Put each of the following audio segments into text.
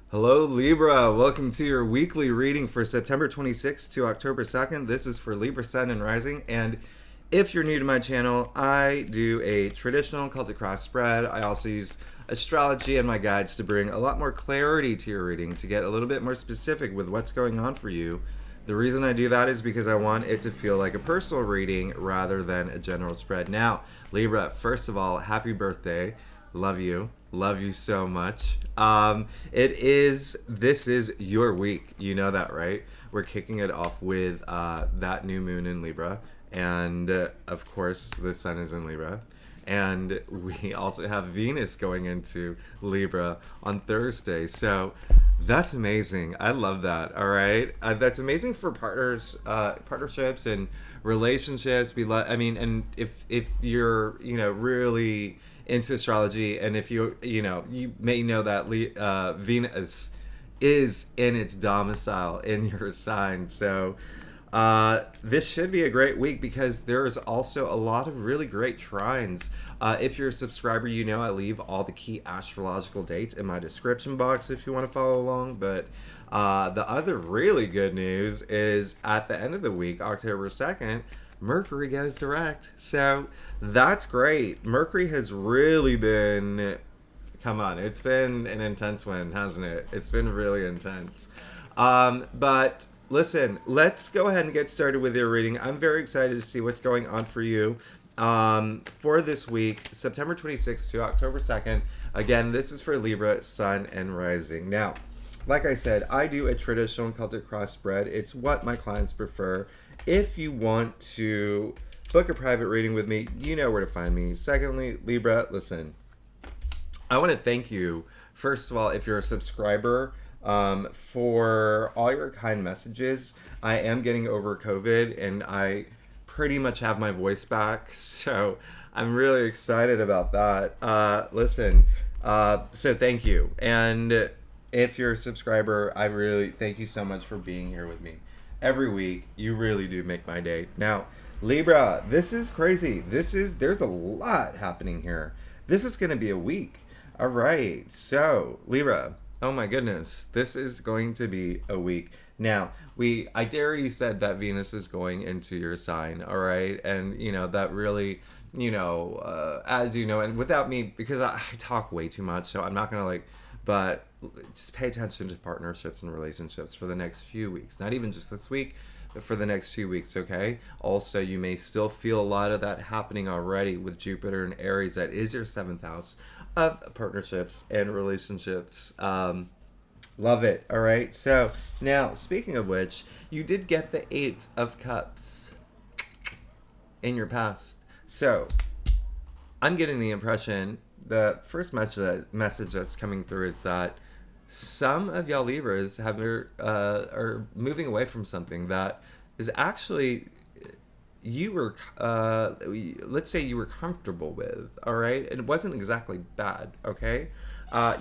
Hello, Libra. Welcome to your weekly reading for September 26th to October 2nd. This is for Libra Sun and Rising. And if you're new to my channel, I do a traditional Celtic cross spread. I also use astrology and my guides to bring a lot more clarity to your reading, to get a little bit more specific with what's going on for you. The reason I do that is because I want it to feel like a personal reading rather than a general spread. Now, Libra, first of all, happy birthday. Love you. Love you so much. This is your week. You know that, right? We're kicking it off with that new moon in Libra. And of course, the sun is in Libra. And we also have Venus going into Libra on Thursday. So that's amazing. I love that. All right. That's amazing for partnerships and relationships. And if you're, really into astrology, and if you may know that Venus is in its domicile in your sign. So this should be a great week because there is also a lot of really great trines. If you're a subscriber, you know I leave all the key astrological dates in my description box if you want to follow along. But the other really good news is at the end of the week, October 2nd, Mercury goes direct. So that's great. Mercury has really been, come on, it's been an intense one, hasn't it? It's been really intense. But listen, let's go ahead and get started with your reading. I'm very excited to see what's going on for you for this week, September 26th to October 2nd. Again, this is for Libra, Sun, and Rising. Now, like I said, I do a traditional Celtic cross spread. It's what my clients prefer. If you want to book a private reading with me, you know where to find me. Secondly, Libra, listen, I want to thank you, first of all, if you're a subscriber, for all your kind messages. I am getting over COVID and I pretty much have my voice back, so I'm really excited about that. So thank you. And if you're a subscriber, I really thank you so much for being here with me every week. You really do make my day. Now, Libra, this is crazy. There's a lot happening here. This is going to be a week. All right. So, Libra, oh my goodness, this is going to be a week. Now, I already said that Venus is going into your sign, all right? And, that really, as you know, and without me, because I talk way too much, so I'm not going to but just pay attention to partnerships and relationships for the next few weeks. Not even just this week, but for the next few weeks, okay? Also, you may still feel a lot of that happening already with Jupiter and Aries. That is your 7th house of partnerships and relationships. Love it, all right? So, now, speaking of which, you did get the 8 of Cups in your past. So, I'm getting the impression, the first message that's coming through is that some of y'all Libras are moving away from something that is actually you were, let's say you were comfortable with, all right? And it wasn't exactly bad, okay?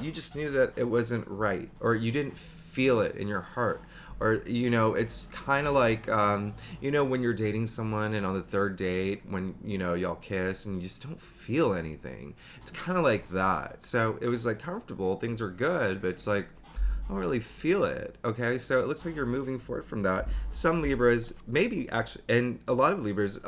You just knew that it wasn't right, or you didn't feel it in your heart. Or, it's kind of like, when you're dating someone and on the third date, when, y'all kiss and you just don't feel anything. It's kind of like that. So it was comfortable, things are good, but it's like, I don't really feel it. Okay, so it looks like you're moving forward from that. Some Libras, maybe actually, and a lot of Libras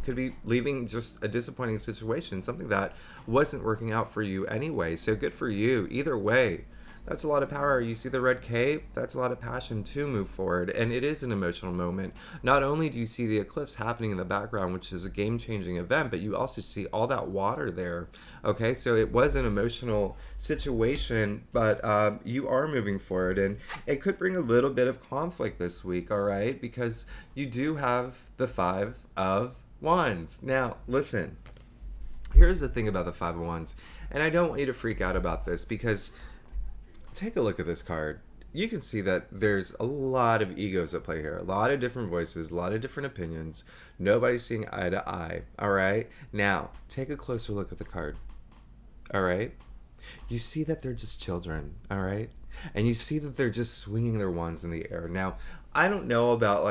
could be leaving just a disappointing situation, something that wasn't working out for you anyway. So good for you. Either way, that's a lot of power. You see the red cape? That's a lot of passion to move forward. And it is an emotional moment. Not only do you see the eclipse happening in the background, which is a game-changing event, but you also see all that water there. Okay, so it was an emotional situation, but you are moving forward. And it could bring a little bit of conflict this week, all right? Because you do have the 5 of Wands. Now, listen. Here's the thing about the 5 of Wands. And I don't want you to freak out about this because take a look at this card. You can see that there's a lot of egos at play here. A lot of different voices, a lot of different opinions. Nobody's seeing eye to eye. All right? Now, take a closer look at the card. All right? You see that they're just children. All right? And you see that they're just swinging their wands in the air. Now, I don't know about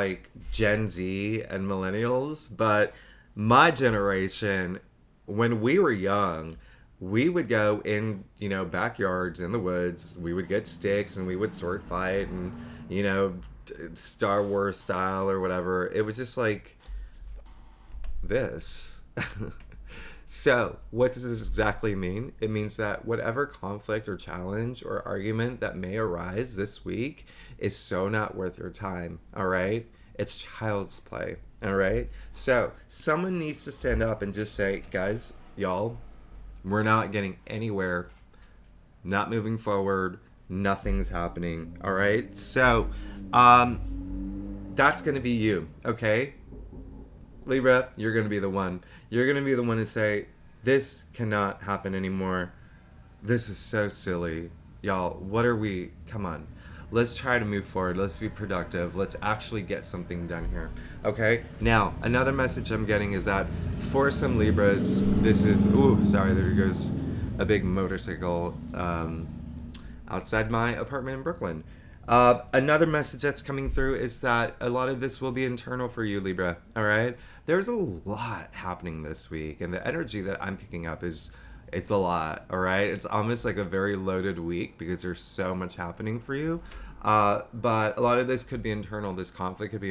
Gen Z and millennials, but my generation, when we were young, we would go in, backyards in the woods. We would get sticks and we would sword fight and, Star Wars style or whatever. It was just like this. So, what does this exactly mean? It means that whatever conflict or challenge or argument that may arise this week is so not worth your time, all right? It's child's play, all right? So, someone needs to stand up and just say, guys, y'all, we're not getting anywhere, not moving forward, nothing's happening, all right? So, that's going to be you, okay? Libra, you're going to be the one. You're going to be the one to say, this cannot happen anymore. This is so silly. Y'all, what are we? Come on. Let's try to move forward. Let's be productive. Let's actually get something done here. Okay? Now, another message I'm getting is that for some Libras, this is... Ooh, sorry, there goes a big motorcycle outside my apartment in Brooklyn. Another message that's coming through is that a lot of this will be internal for you, Libra. All right? There's a lot happening this week, and the energy that I'm picking up it's a lot. All right? It's almost like a very loaded week because there's so much happening for you. But a lot of this could be internal. This conflict could be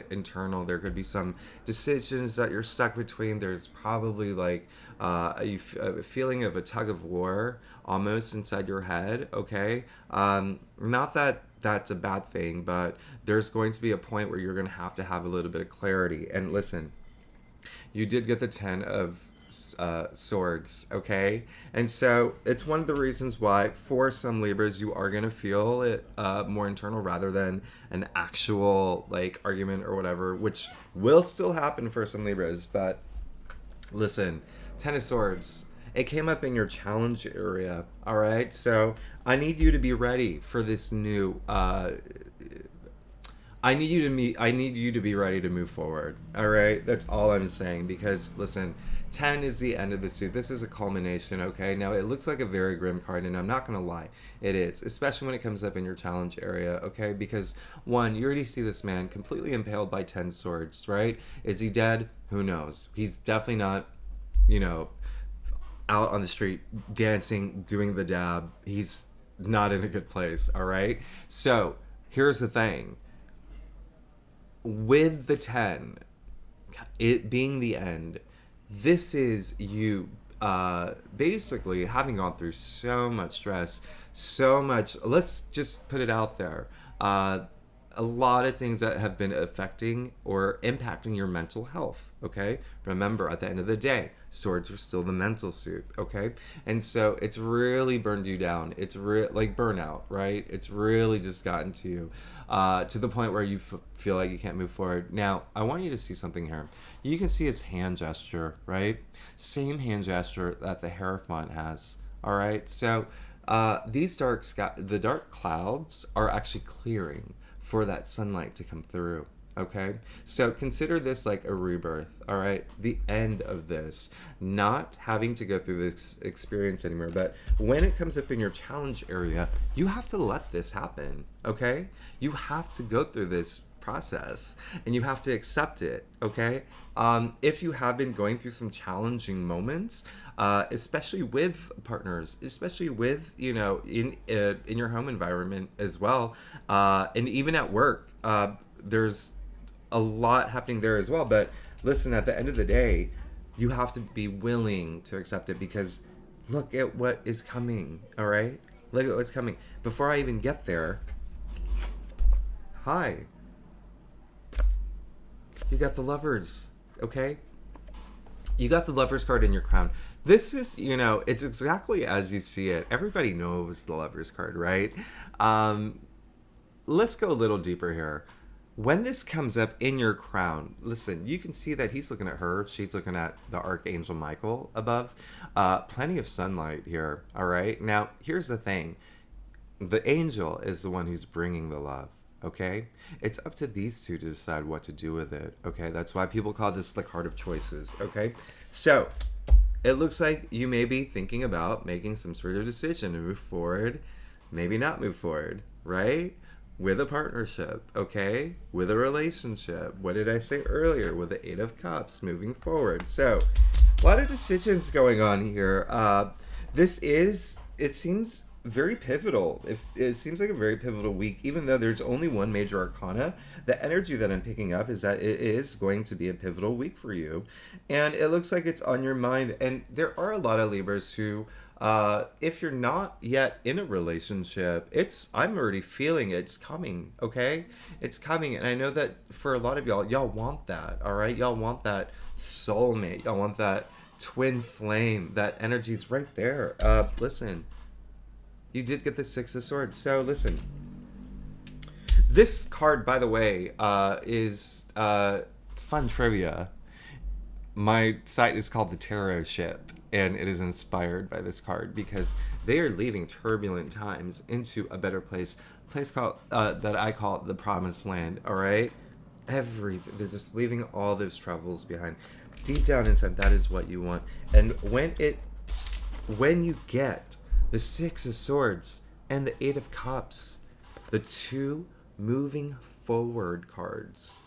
internal. There could be some decisions that you're stuck between. There's probably like a feeling of a tug of war almost inside your head. Okay? Not that that's a bad thing, but there's going to be a point where you're going to have a little bit of clarity. And listen, you did get the 10 of swords, okay? And so it's one of the reasons why for some Libras you are going to feel it more internal rather than an actual like argument or whatever, which will still happen for some Libras. But listen, 10 of swords, it came up in your challenge area, all right? So I need you to be ready for this new I need you to be ready to move forward. All right? That's all I'm saying, because listen, 10 is the end of the suit. This is a culmination, okay? Now, it looks like a very grim card, and I'm not going to lie. It is, especially when it comes up in your challenge area, okay? Because, one, you already see this man completely impaled by 10 swords, right? Is he dead? Who knows? He's definitely not, out on the street dancing, doing the dab. He's not in a good place, all right? So, here's the thing. With the 10, it being the end, this is you basically having gone through so much stress, so much, let's just put it out there, a lot of things that have been affecting or impacting your mental health, okay? Remember, at the end of the day, swords are still the mental suit, okay? And so it's really burned you down. It's like burnout, right? It's really just gotten to you to the point where you feel like you can't move forward. Now, I want you to see something here. You can see his hand gesture, right? Same hand gesture that the Hierophant has, all right? So these the dark clouds are actually clearing for that sunlight to come through, okay? So consider this like a rebirth, all right? The end of this, not having to go through this experience anymore. But when it comes up in your challenge area, you have to let this happen, okay? You have to go through this process and you have to accept it, okay? If you have been going through some challenging moments, especially with partners, especially with, in your home environment as well, and even at work, there's a lot happening there as well. But listen, at the end of the day, you have to be willing to accept it, because look at what is coming, all right? Look at what's coming. Before I even get there, hi. You got the Lovers, okay? You got the Lovers card in your crown. This is, it's exactly as you see it. Everybody knows the Lovers card, right? Let's go a little deeper here. When this comes up in your crown, listen, you can see that he's looking at her. She's looking at the Archangel Michael above. Plenty of sunlight here, all right? Now, here's the thing. The angel is the one who's bringing the love, okay? It's up to these two to decide what to do with it, okay? That's why people call this the card of choices, okay? So, it looks like you may be thinking about making some sort of decision to move forward, maybe not move forward, right? With a partnership, okay? With a relationship. What did I say earlier? With the 8 of Cups, moving forward. So, a lot of decisions going on here. It seems very pivotal. If it seems like a very pivotal week, even though there's only one major arcana, the energy that I'm picking up is that it is going to be a pivotal week for you. And it looks like it's on your mind. And there are a lot of Libras who, if you're not yet in a relationship, I'm already feeling it's coming, okay? It's coming. And I know that for a lot of y'all want that, all right? Y'all want that soulmate. Y'all want that twin flame. That energy's right there. Listen, you did get the Six of Swords. So listen, this card, by the way, is fun trivia. My site is called the Tarot Ship, and it is inspired by this card because they are leaving turbulent times into a better place called that I call the Promised Land. All right, everything, they're just leaving all those troubles behind. Deep down inside, that is what you want. And when you get the Six of Swords and the Eight of Cups, the two moving forward cards,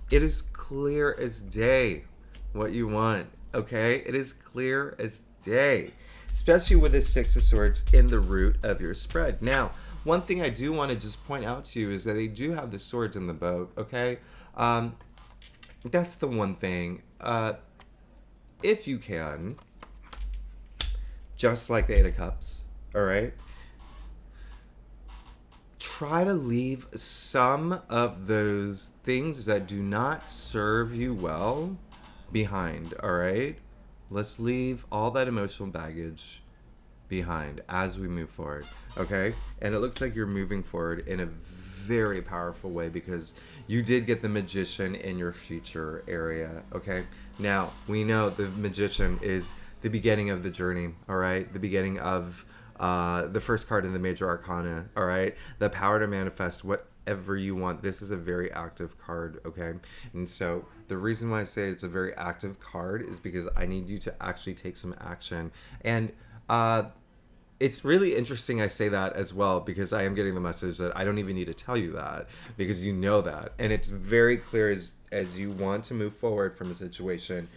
it is clear as day what you want, okay? It is clear as day, especially with the Six of Swords in the root of your spread. Now, one thing I do want to just point out to you is that they do have the swords in the boat, okay? That's the one thing. If you can, just like the Eight of Cups, all right? Try to leave some of those things that do not serve you well behind, all right? Let's leave all that emotional baggage behind as we move forward, okay? And it looks like you're moving forward in a very powerful way because you did get the Magician in your future area, okay? Now, we know the Magician is the beginning of the journey, all right? The beginning of the first card in the Major Arcana, all right? The power to manifest whatever you want. This is a very active card, okay? And so the reason why I say it's a very active card is because I need you to actually take some action. And it's really interesting I say that as well because I am getting the message that I don't even need to tell you that because you know that. And it's very clear as you want to move forward from a situation,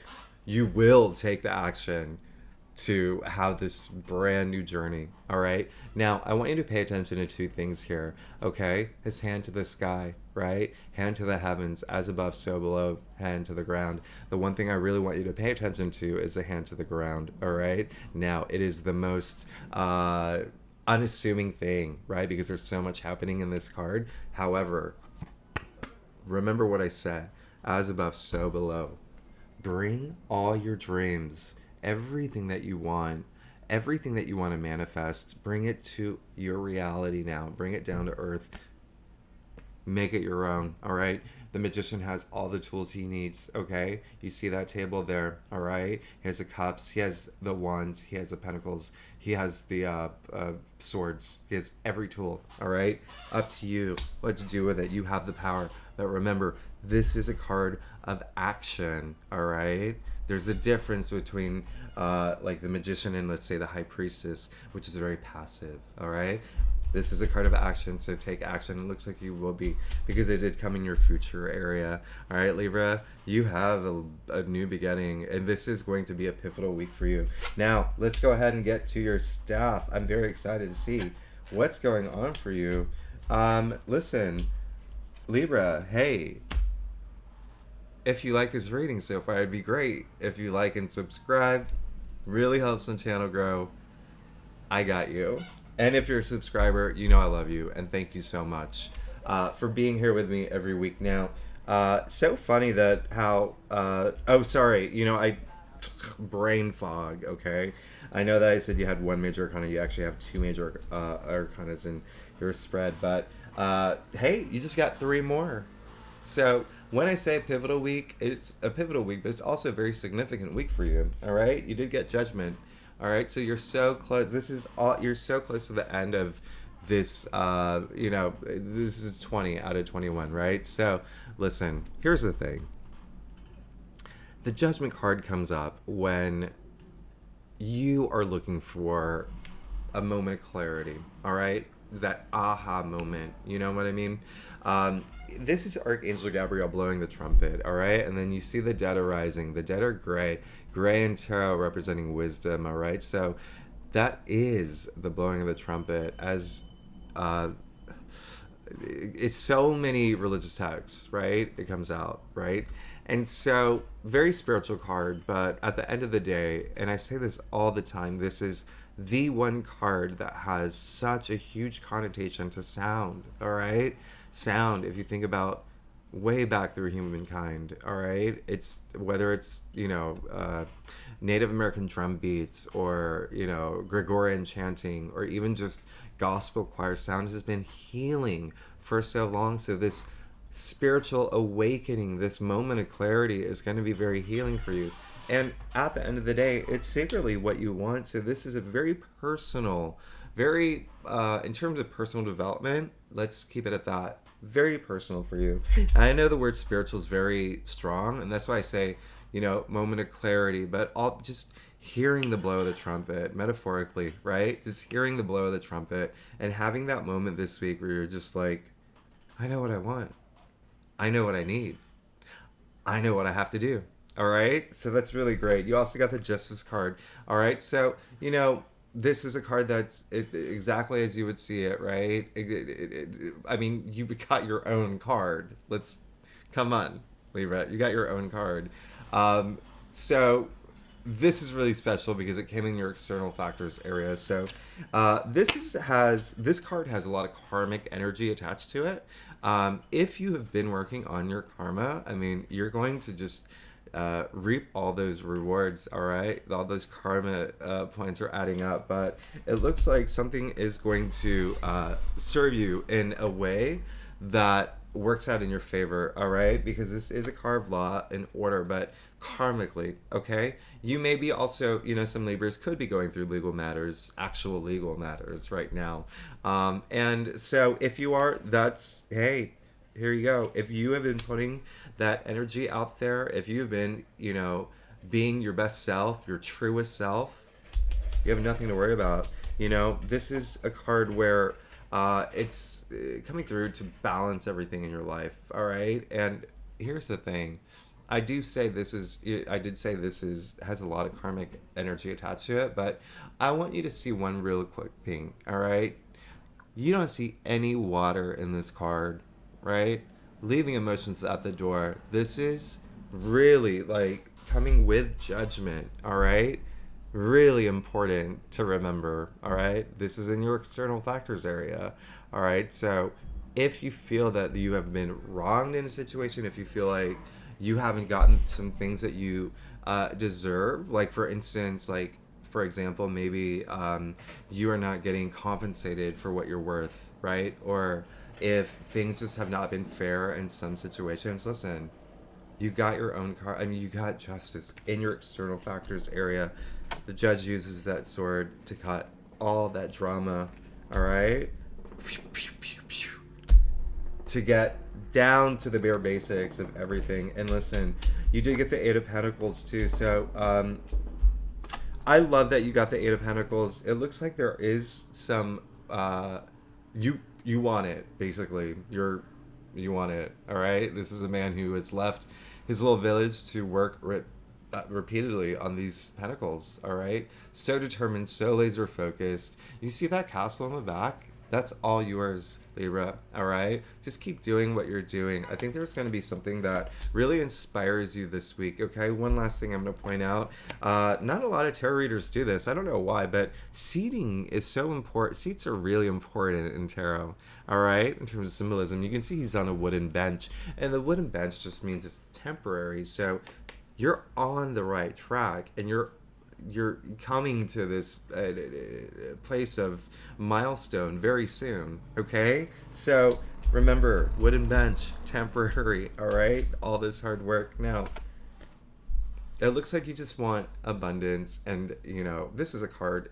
you will take the action to have this brand new journey, all right? Now, I want you to pay attention to two things here, okay? His hand to the sky, right? Hand to the heavens, as above, so below, hand to the ground. The one thing I really want you to pay attention to is the hand to the ground, all right? Now, it is the most unassuming thing, right? Because there's so much happening in this card. However, remember what I said, as above, so below. Bring all your dreams, everything that you want to manifest, bring it to your reality now. Bring it down to earth. Make it your own, all right? The Magician has all the tools he needs, okay? You see that table there, all right? He has the cups, he has the wands, he has the pentacles, he has the swords, he has every tool, all right? Up to you what to do with it. You have the power. But remember, this is a card of action, all right? There's a difference between like the Magician and, let's say, the High Priestess, which is very passive, all right? This is a card of action, so take action. It looks like you will be, because it did come in your future area. All right, Libra, you have a new beginning, and this is going to be a pivotal week for you. Now, let's go ahead and get to your staff. I'm very excited to see what's going on for you. Listen, Libra, hey, if you like this reading so far, it'd be great if you like and subscribe. Really helps the channel grow. I got you. And if you're a subscriber, you know I love you, and thank you so much for being here with me every week. Now, so funny that how I brain fog. Okay, I know that I said you had one major arcana. You actually have two major arcanas in your spread, but hey, you just got three more. So when I say pivotal week, it's a pivotal week, but it's also a very significant week for you. All right, you did get Judgment. All right, so you're so close. You're so close to the end of this. This is 20 out of 21, right? So listen, here's the thing. The Judgment card comes up when you are looking for a moment of clarity. All right, that aha moment. You know what I mean? This is Archangel Gabriel blowing the trumpet, all right? And then you see the dead arising. The dead are gray and tarot representing wisdom, all right? So that is the blowing of the trumpet, as uh, it's so many religious texts, right? It comes out, right? And so, very spiritual card, but at the end of the day, and I say this all the time, this is the one card that has such a huge connotation to sound, all right? Sound, if you think about way back through humankind, all right? It's whether it's, Native American drum beats or, Gregorian chanting or even just gospel choir sound has been healing for so long. So this spiritual awakening, this moment of clarity is going to be very healing for you. And at the end of the day, it's secretly what you want. So this is a very personal, very, in terms of personal development, let's keep it at that. Very personal for you. I know the word spiritual is very strong, and that's why I say, moment of clarity, but all just hearing the blow of the trumpet, metaphorically, right? Just hearing the blow of the trumpet and having that moment this week where you're just like, I know what I want. I know what I need. I know what I have to do. All right. So that's really great. You also got the Justice card. All right. So, this is a card that's exactly as you would see it, right? I mean, you got your own card. Come on, Libra. You got your own card. So this is really special because it came in your external factors area. So this card has a lot of karmic energy attached to it. If you have been working on your karma, I mean, you're going to just reap all those rewards. All right, all those karma points are adding up, but it looks like something is going to serve you in a way that works out in your favor. All right, because this is a card of law and order, but karmically, okay, you may be also, some Libras could be going through legal matters, actual legal matters right now, and so if you are, that's, hey, here you go. If you have been putting that energy out there, if you've been, being your best self, your truest self, you have nothing to worry about. This is a card where it's coming through to balance everything in your life. All right. And here's the thing. I did say this has a lot of karmic energy attached to it, but I want you to see one real quick thing. All right. You don't see any water in this card, right? Leaving emotions at the door. This is really like coming with judgment, all right? Really important to remember, all right? This is in your external factors area, all right? So if you feel that you have been wronged in a situation, if you feel like you haven't gotten some things that you deserve, like for instance, like for example, maybe you are not getting compensated for what you're worth, right? Or if things just have not been fair in some situations, listen, you got your own card. I mean, you got justice in your external factors area. The judge uses that sword to cut all that drama, all right? To get down to the bare basics of everything. And listen, you did get the Eight of Pentacles too, so I love that you got the Eight of Pentacles. It looks like there is some you want it, basically. You want it, all right? This is a man who has left his little village to work repeatedly on these pentacles, all right? So determined, so laser focused. You see that castle in the back? That's all yours, Libra, all right? Just keep doing what you're doing. I think there's going to be something that really inspires you this week, okay? One last thing I'm going to point out. Not a lot of tarot readers do this. I don't know why, but seating is so important. Seats are really important in tarot, all right? In terms of symbolism, you can see he's on a wooden bench, and the wooden bench just means it's temporary. So you're on the right track, and you're coming to this place of milestone very soon, okay? So remember, wooden bench, temporary, all right? All this hard work. Now, it looks like you just want abundance, and this is a card.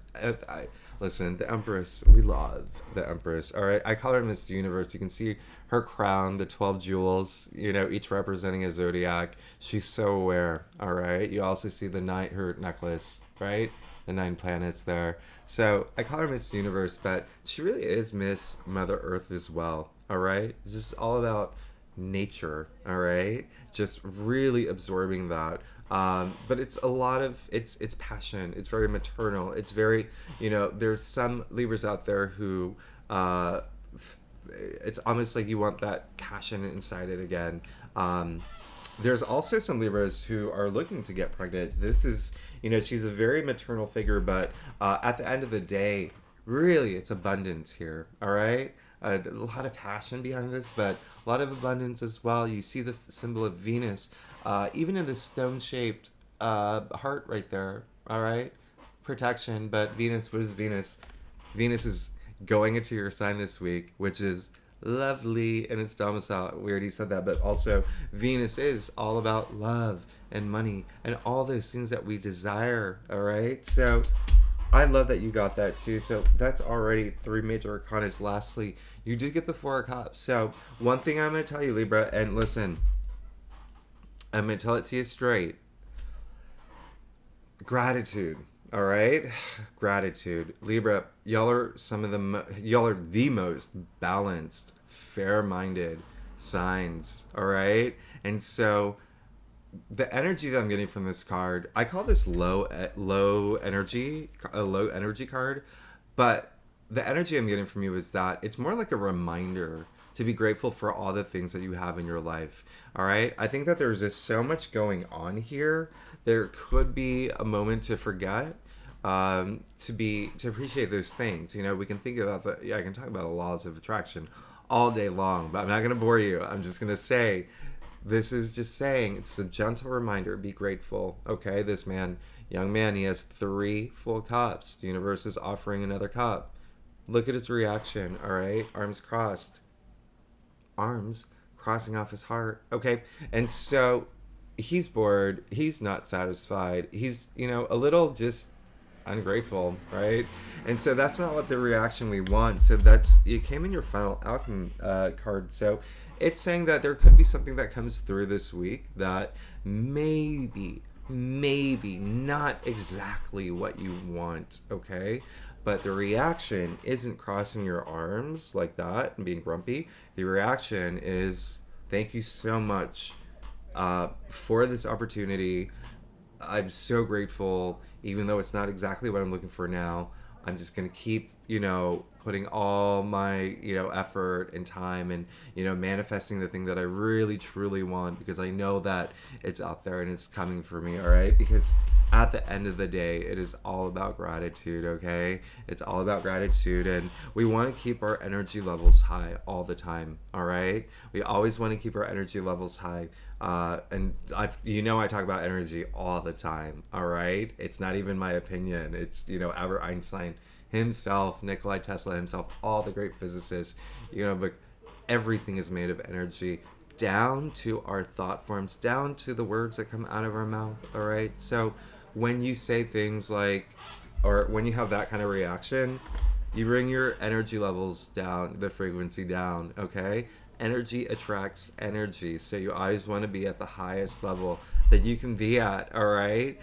Listen, the Empress, we love the Empress, all right? I call her Miss Universe. You can see her crown, the 12 jewels, each representing a zodiac. She's so aware, all right? You also see her necklace, right? The 9 planets there. So I call her Miss Universe, but she really is Miss Mother Earth as well, all right? It's just all about nature, all right? Just really absorbing that. But it's a lot of it's passion. It's very maternal. It's very, there's some Libras out there who it's almost like you want that passion inside it again. Um, there's also some Libras who are looking to get pregnant. This is, she's a very maternal figure, but at the end of the day, really, it's abundance here. All right, a lot of passion behind this, but a lot of abundance as well. You see the symbol of Venus, even in the stone-shaped heart right there. All right, protection. But Venus, what is Venus? Venus is going into your sign this week, which is lovely in its domicile. We already said that, but also Venus is all about love and money and all those things that we desire. All right, so I love that you got that too. So that's already three major arcanas. Lastly, you did get the Four of Cups. So one thing I'm going to tell you, Libra, and listen, I'm going to tell it to you straight. Gratitude. All right, gratitude, Libra. Y'all are the most balanced, fair-minded signs. All right, and so the energy that I'm getting from this card, I call this low energy, a low energy card, but the energy I'm getting from you is that it's more like a reminder to be grateful for all the things that you have in your life. All right, I think that there's just so much going on here. There could be a moment to forget, to appreciate those things. We can think about I can talk about the laws of attraction all day long, but I'm not going to bore you. I'm just going to say, this is just saying, it's a gentle reminder, be grateful. Okay, this young man, he has 3 full cups. The universe is offering another cup. Look at his reaction. All right, arms crossed, arms crossing off his heart. Okay, and so he's bored, he's not satisfied, he's a little just ungrateful, right? And so that's not what the reaction we want. So it came in your final outcome card. So it's saying that there could be something that comes through this week that maybe not exactly what you want. Okay, but the reaction isn't crossing your arms like that and being grumpy. The reaction is, thank you so much for this opportunity. I'm so grateful, even though it's not exactly what I'm looking for now. I'm just going to keep, putting all my, effort and time and, manifesting the thing that I really, truly want, because I know that it's out there and it's coming for me, all right? Because at the end of the day, it is all about gratitude, okay? It's all about gratitude, and we want to keep our energy levels high all the time, all right? We always want to keep our energy levels high. And I talk about energy all the time, all right? It's not even my opinion. It's, Albert Einstein himself, Nikola Tesla himself, all the great physicists, but everything is made of energy, down to our thought forms, down to the words that come out of our mouth, all right? So when you say things like, or when you have that kind of reaction, you bring your energy levels down, the frequency down, okay? Energy attracts energy, so you always want to be at the highest level that you can be at, all right?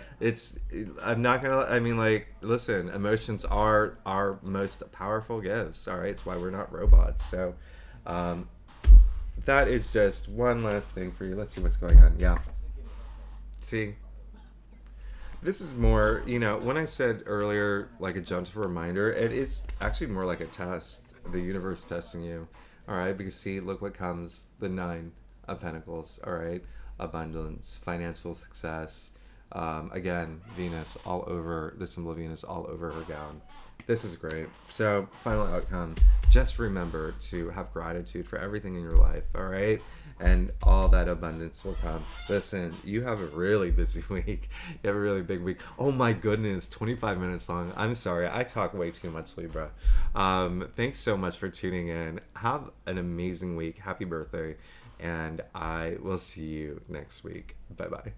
Listen, emotions are our most powerful gifts, all right? It's why we're not robots. So that is just one last thing for you. Let's see what's going on. Yeah, see, this is more, when I said earlier, like a gentle reminder, it is actually more like a test, the universe testing you. All right, because see, look what comes, the 9 of Pentacles, all right? Abundance, financial success. Again, Venus all over, the symbol of Venus all over her gown. This is great. So, final outcome, just remember to have gratitude for everything in your life, all right? And all that abundance will come. Listen, you have a really busy week. You have a really big week. Oh my goodness, 25 minutes long. I'm sorry, I talk way too much, Libra. Thanks so much for tuning in. Have an amazing week. Happy birthday. And I will see you next week. Bye-bye.